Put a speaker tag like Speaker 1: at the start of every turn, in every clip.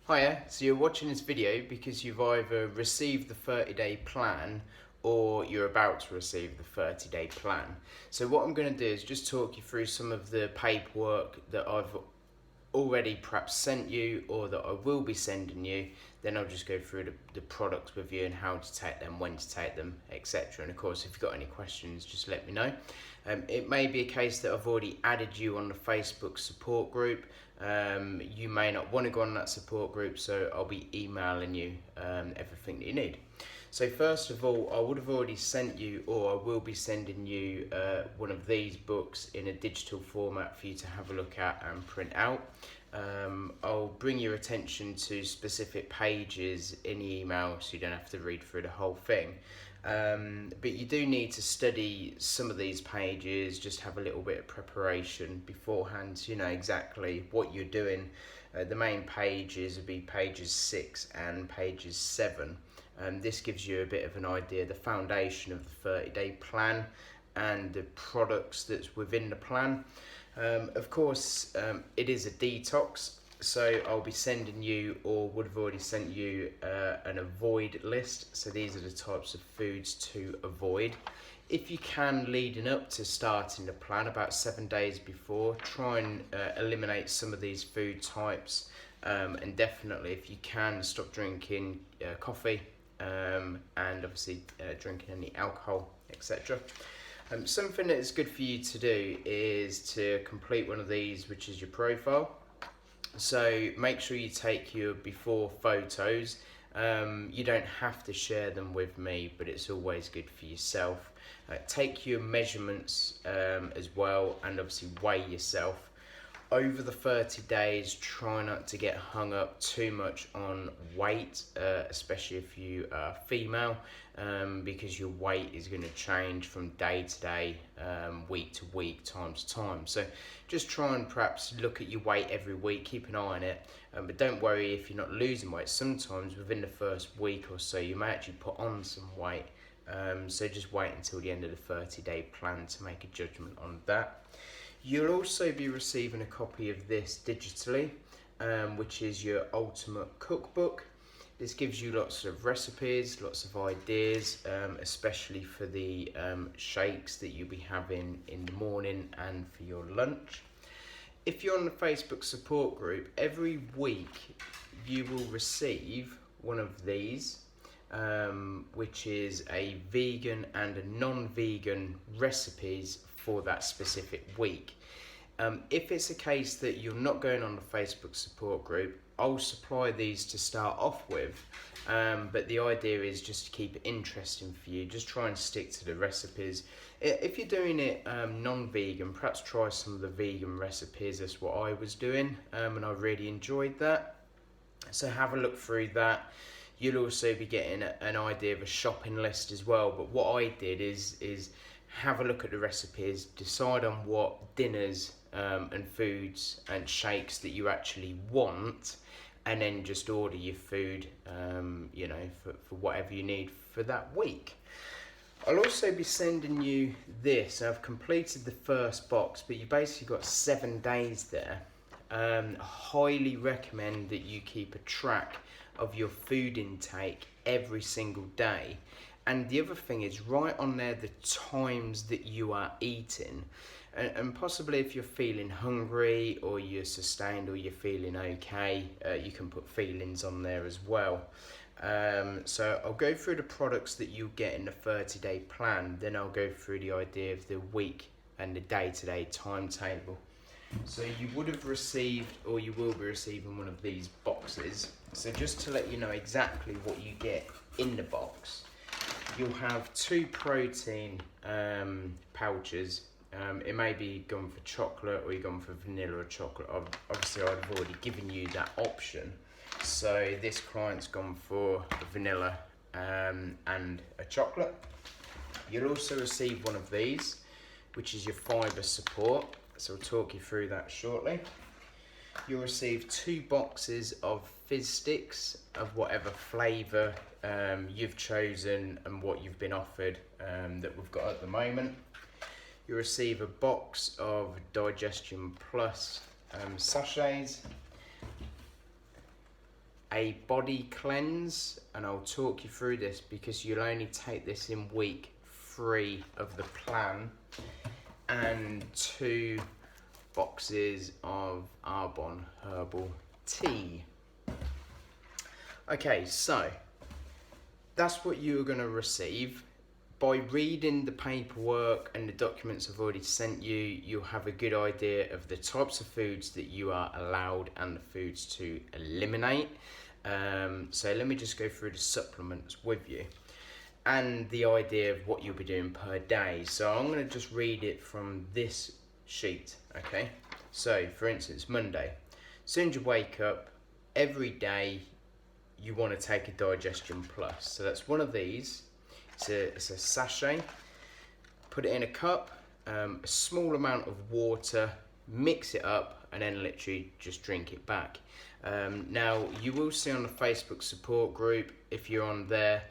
Speaker 1: Hiya, so you're watching this video because you've either received the 30-day plan or you're about to receive the 30-day plan. So what I'm going to do is just talk you through some of the paperwork that I've already perhaps sent you or that I will be sending you. Then I'll just go through the products with you and how to take them, when to take them, etc. And of course, if you've got any questions, just let me know. It may be a case that I've already added you on the Facebook support group. You may not want to go on that support group, so I'll be emailing you everything that you need. So first of all, I would have already sent you, or I will be sending you one of these books in a digital format for you to have a look at and print out. I'll bring your attention to specific pages in the email so you don't have to read through the whole thing. But you do need to study some of these pages, just have a little bit of preparation beforehand so you know exactly what you're doing. The main pages would be pages 6 and pages 7. This gives you a bit of an idea, the foundation of the 30-day plan and the products that's within the plan. Of course, it is a detox, so I'll be sending you, or would have already sent you, an avoid list. So these are the types of foods to avoid. If you can, leading up to starting the plan, about 7 days before, try and eliminate some of these food types, and definitely, if you can, stop drinking coffee, and obviously drinking any alcohol, etc. Something that is good for you to do is to complete one of these, which is your profile. So make sure you take your before photos. You don't have to share them with me, but it's always good for yourself. Take your measurements as well, and obviously weigh yourself. Over the 30 days, try not to get hung up too much on weight, especially if you are female, because your weight is going to change from day to day, week to week, time to time. So just try and perhaps look at your weight every week, keep an eye on it, but don't worry if you're not losing weight. Sometimes within the first week or so, you may actually put on some weight. So just wait until the end of the 30-day plan to make a judgment on that. You'll also be receiving a copy of this digitally, which is your ultimate cookbook. This gives you lots of recipes, lots of ideas, especially for the shakes that you'll be having in the morning and for your lunch. If you're on the Facebook support group, every week you will receive one of these, which is a vegan and a non-vegan recipes for that specific week. If it's a case that you're not going on the Facebook support group, I'll supply these to start off with, but the idea is just to keep it interesting for you. Just try and stick to the recipes. If you're doing it non-vegan, perhaps try some of the vegan recipes. That's what I was doing, and I really enjoyed that. So have a look through that. You'll also be getting an idea of a shopping list as well. But what I did is have a look at the recipes, decide on what dinners and foods and shakes that you actually want, and then just order your food, for whatever you need for that week. I'll also be sending you this. I've completed the first box, but you basically got 7 days there. I highly recommend that you keep a track of your food intake every single day. And the other thing is, write on there the times that you are eating. And possibly if you're feeling hungry or you're sustained or you're feeling okay, you can put feelings on there as well. So I'll go through the products that you get in the 30-day plan. Then I'll go through the idea of the week and the day-to-day timetable. So you would have received, or you will be receiving, one of these boxes. So just to let you know exactly what you get in the box, you'll have 2 protein pouches. It may be gone for chocolate or you're gone for vanilla or chocolate. Obviously, I've already given you that option. So this client's gone for a vanilla and a chocolate. You'll also receive one of these, which is your fibre support. So I'll talk you through that shortly. You'll receive 2 boxes of fizz sticks of whatever flavour you've chosen and what you've been offered that we've got at the moment. You'll receive a box of Digestion Plus sachets. a body cleanse, and I'll talk you through this because you'll only take this in week 3 of the plan, and 2 boxes of Arbonne herbal tea. Okay, so that's what you're going to receive. By reading the paperwork and the documents I've already sent you, you'll have a good idea of the types of foods that you are allowed and the foods to eliminate. So let me just go through the supplements with you and the idea of what you'll be doing per day. So I'm going to just read it from this sheet, okay? So for instance, Monday, as soon as you wake up, every day you want to take a Digestion Plus. So that's one of these. It's a sachet. Put it in a cup, a small amount of water, mix it up, and then literally just drink it back. Now, you will see on the Facebook support group, if you're on there,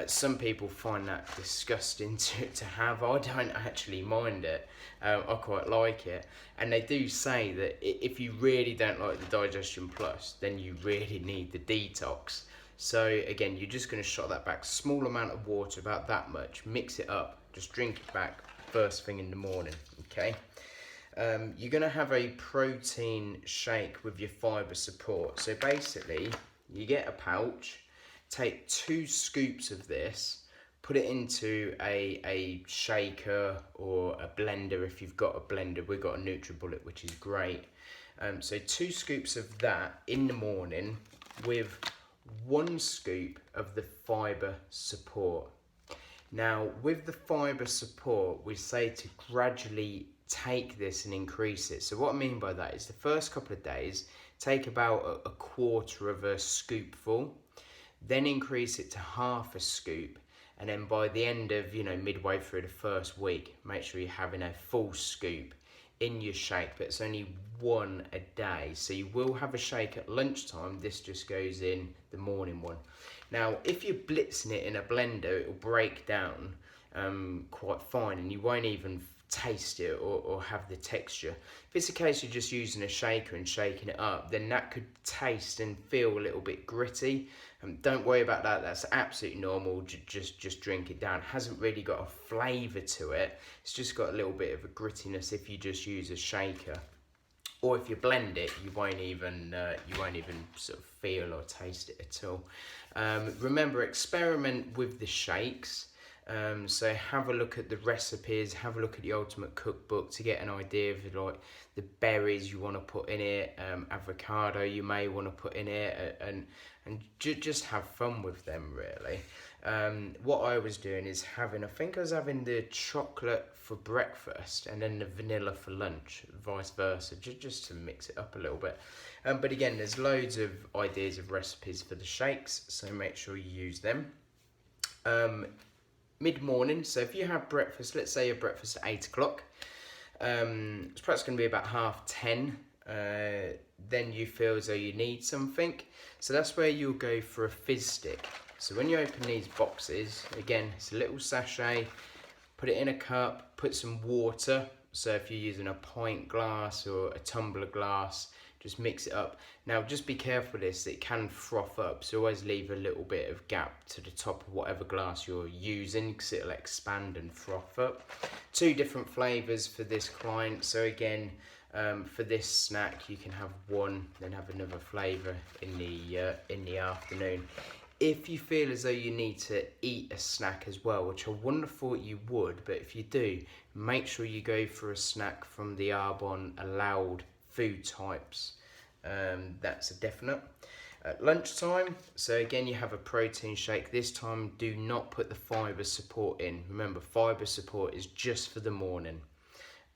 Speaker 1: some people find that disgusting to have. I don't actually mind it. I quite like it. And they do say that if you really don't like the Digestion Plus, then you really need the detox. So again, you're just going to shot that back, small amount of water, about that much, mix it up, just drink it back first thing in the morning, okay? You're going to have a protein shake with your fibre support. So basically, you get a pouch, take 2 scoops of this, put it into a shaker or a blender if you've got a blender. We've got a NutriBullet, which is great. So 2 scoops of that in the morning with 1 scoop of the fibre support. Now, with the fibre support, we say to gradually take this and increase it. So what I mean by that is the first couple of days, take about a quarter of a scoopful, then increase it to half a scoop, and then by the end of, midway through the first week, make sure you're having a full scoop in your shake, but it's only 1 a day. So you will have a shake at lunchtime. This just goes in the morning one. Now, if you're blitzing it in a blender, it will break down quite fine, and you won't even taste it or have the texture. If it's a case of just using a shaker and shaking it up, then that could taste and feel a little bit gritty. Don't worry about that. That's absolutely normal. Just drink it down. It hasn't really got a flavour to it. It's just got a little bit of a grittiness if you just use a shaker. Or if you blend it, you won't even sort of feel or taste it at all. Remember, experiment with the shakes. So have a look at the recipes, have a look at the Ultimate Cookbook to get an idea of like the berries you want to put in it, avocado you may want to put in it, and just have fun with them really. What I was doing is I think I was having the chocolate for breakfast and then the vanilla for lunch, vice versa, just to mix it up a little bit. But again, there's loads of ideas of recipes for the shakes, so make sure you use them. Mid-morning, so if you have breakfast, let's say your breakfast at 8 o'clock, it's perhaps going to be about 10:30, then you feel as though you need something, so that's where you'll go for a fizz stick. So when you open these boxes, again, it's a little sachet, put it in a cup, put some water, so if you're using a pint glass or a tumbler glass, just mix it up. Now, just be careful with this, it can froth up, so always leave a little bit of gap to the top of whatever glass you're using because it'll expand and froth up. 2 different flavours for this client, so again, for this snack, you can have one, then have another flavour in the afternoon. If you feel as though you need to eat a snack as well, which I wouldn't have thought you would, but if you do, make sure you go for a snack from the Arbonne allowed food types. That's a definite. At lunchtime, so again, you have a protein shake. This time, do not put the fibre support in. Remember, fibre support is just for the morning.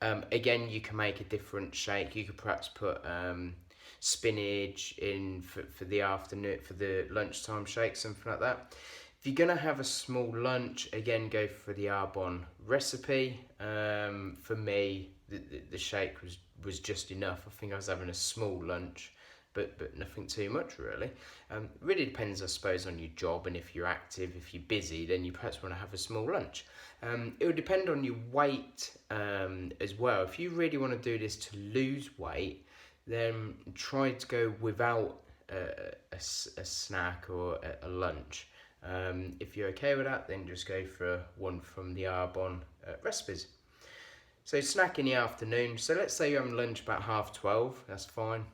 Speaker 1: Again, you can make a different shake. You could perhaps put spinach in for the afternoon, for the lunchtime shake, something like that. If you're going to have a small lunch, again, go for the Arbonne recipe. For me, the shake was just enough. I think I was having a small lunch, but nothing too much really. Really depends, I suppose, on your job, and if you're active, if you're busy, then you perhaps want to have a small lunch. It would depend on your weight as well. If you really want to do this to lose weight, then try to go without a snack or a lunch. If you're okay with that, then just go for one from the Arbonne recipes. So snack in the afternoon. So let's say you're having lunch about 12:30. That's fine.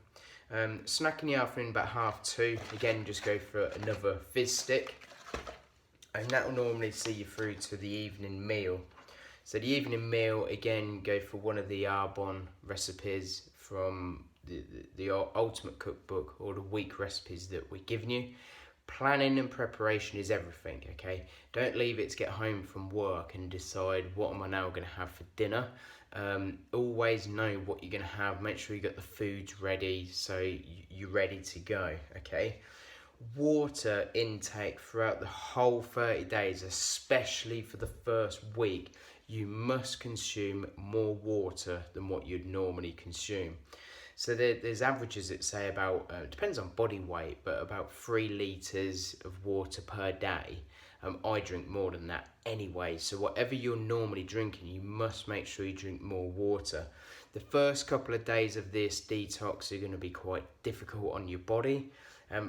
Speaker 1: Snack in the afternoon about 2:30. Again, just go for another fizz stick, and that will normally see you through to the evening meal. So the evening meal, again, go for one of the Arbonne recipes from the Ultimate Cookbook, or the week recipes that we're giving you. Planning and preparation is everything, okay? Don't leave it to get home from work and decide, what am I now going to have for dinner? Always know what you're going to have. Make sure you got the foods ready so you're ready to go, okay? Water intake throughout the whole 30 days, especially for the first week. You must consume more water than what you'd normally consume. So there's averages that say about, depends on body weight, but about 3 litres of water per day. I drink more than that anyway, so whatever you're normally drinking, you must make sure you drink more water. The first couple of days of this detox are going to be quite difficult on your body.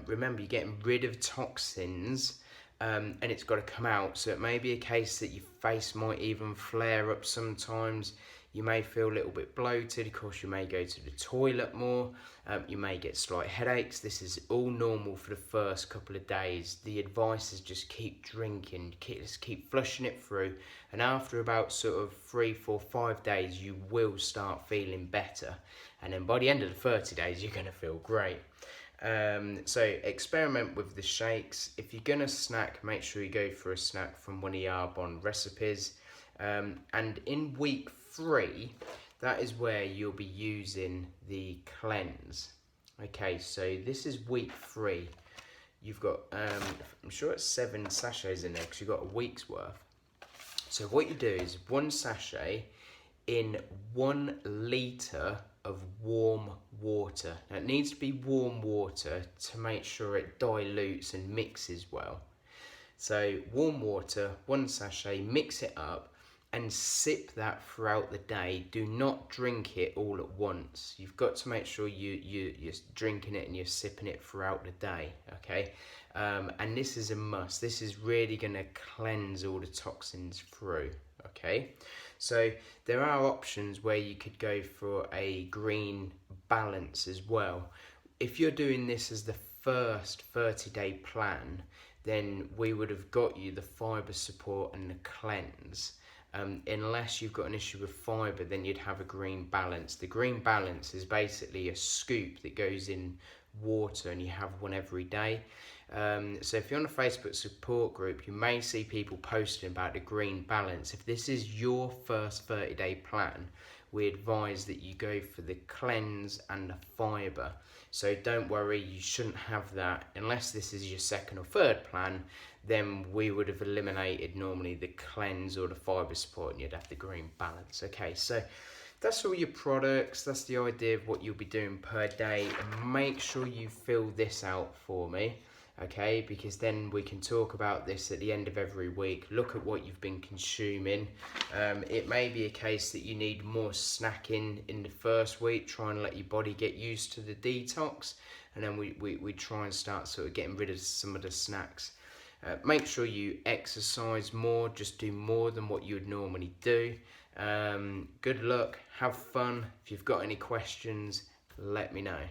Speaker 1: Remember, you're getting rid of toxins, and it's got to come out, so it may be a case that your face might even flare up sometimes. You may feel a little bit bloated. Of course, you may go to the toilet more. You may get slight headaches. This is all normal for the first couple of days. The advice is just keep drinking, keep flushing it through, and after about sort of 3, 4, 5 days, you will start feeling better, and then by the end of the 30 days, you're going to feel great. So experiment with the shakes. If you're gonna snack, make sure you go for a snack from one of the Arbonne recipes. And in week 3, that is where you'll be using the cleanse. Okay, so this is week 3. You've got, I'm sure it's 7 sachets in there because you've got a week's worth. So what you do is 1 sachet in 1 litre of warm water. Now it needs to be warm water to make sure it dilutes and mixes well. So warm water, 1 sachet, mix it up and sip that throughout the day. Do not drink it all at once. You've got to make sure you're drinking it and you're sipping it throughout the day, okay? And this is a must. This is really going to cleanse all the toxins through, okay? So there are options where you could go for a green balance as well. If you're doing this as the first 30-day plan, then we would have got you the fibre support and the cleanse. Unless you've got an issue with fibre, then you'd have a green balance. The green balance is basically a scoop that goes in water, and you have one every day. So if you're on a Facebook support group, you may see people posting about the green balance. If this is your first 30-day plan, we advise that you go for the cleanse and the fibre. So don't worry, you shouldn't have that. Unless this is your second or third plan, then we would have eliminated normally the cleanse or the fibre support, and you'd have the green balance. Okay, so that's all your products. That's the idea of what you'll be doing per day. And make sure you fill this out for me, okay? Because then we can talk about this at the end of every week. Look at what you've been consuming. It may be a case that you need more snacking in the first week. Try and let your body get used to the detox. And then we try and start sort of getting rid of some of the snacks. Make sure you exercise more. Just do more than what you would normally do. Good luck. Have fun. If you've got any questions, let me know.